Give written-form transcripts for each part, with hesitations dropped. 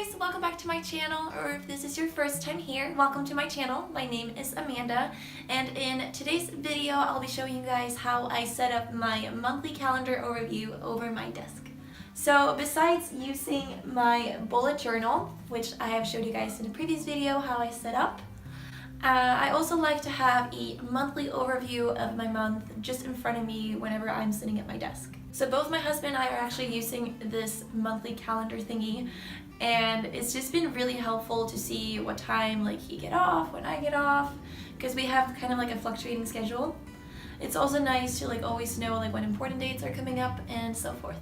guys, welcome back to my channel, or if this is your first time here, welcome to my channel. My name is Amanda, and in today's video I'll be showing you guys how I set up my monthly calendar overview over my desk. So besides using my bullet journal, which I have showed you guys in a previous video how I set up, I also like to have a monthly overview of my month just in front of me whenever I'm sitting at my desk. So both my husband and I are actually using this monthly calendar thingy, and it's just been really helpful to see what time he get off, when I get off, because we have kind of a fluctuating schedule. It's also nice to always know when important dates are coming up and so forth.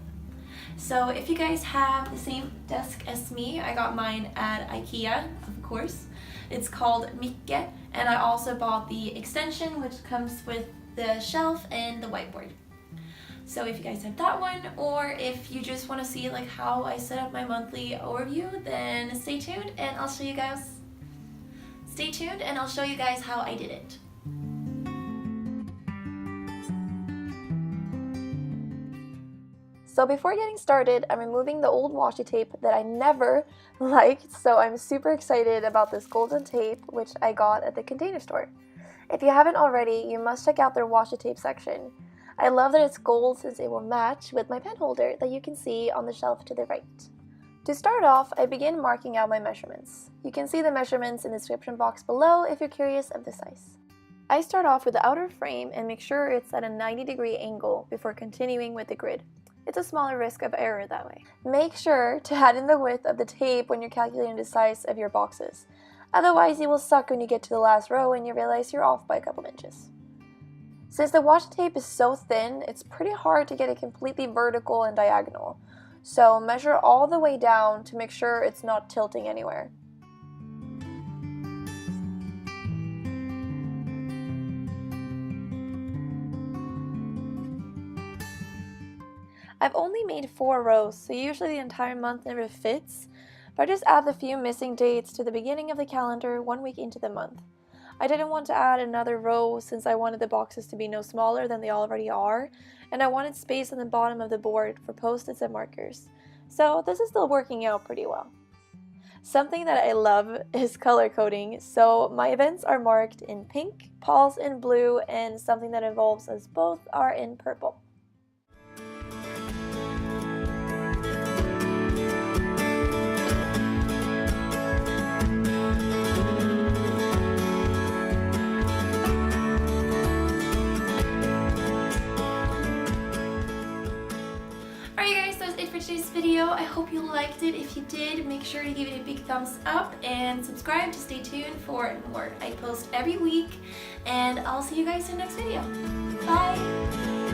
So if you guys have the same desk as me, I got mine at IKEA, of course. It's called Micke, and I also bought the extension which comes with the shelf and the whiteboard. So if you guys have that one, or if you just want to see how I set up my monthly overview, then stay tuned and I'll show you guys. Stay tuned and I'll show you guys how I did it. So before getting started, I'm removing the old washi tape that I never liked, so I'm super excited about this golden tape which I got at the Container Store. If you haven't already, you must check out their washi tape section. I love that it's gold since it will match with my pen holder that you can see on the shelf to the right. To start off, I begin marking out my measurements. You can see the measurements in the description box below if you're curious of the size. I start off with the outer frame and make sure it's at a 90-degree angle before continuing with the grid. It's a smaller risk of error that way. Make sure to add in the width of the tape when you're calculating the size of your boxes. Otherwise, you will suck when you get to the last row and you realize you're off by a couple inches. Since the washi tape is so thin, it's pretty hard to get it completely vertical and diagonal. So measure all the way down to make sure it's not tilting anywhere. I've only made 4 rows, so usually the entire month never fits, but I just add the few missing dates to the beginning of the calendar 1 week into the month. I didn't want to add another row since I wanted the boxes to be no smaller than they already are, and I wanted space on the bottom of the board for post-its and markers. So this is still working out pretty well. Something that I love is color coding, so my events are marked in pink, Paul's in blue, and something that involves us both are in purple. Today's video. I hope you liked it. If you did, make sure to give it a big thumbs up and subscribe to stay tuned for more. I post every week, and I'll see you guys in the next video. Bye!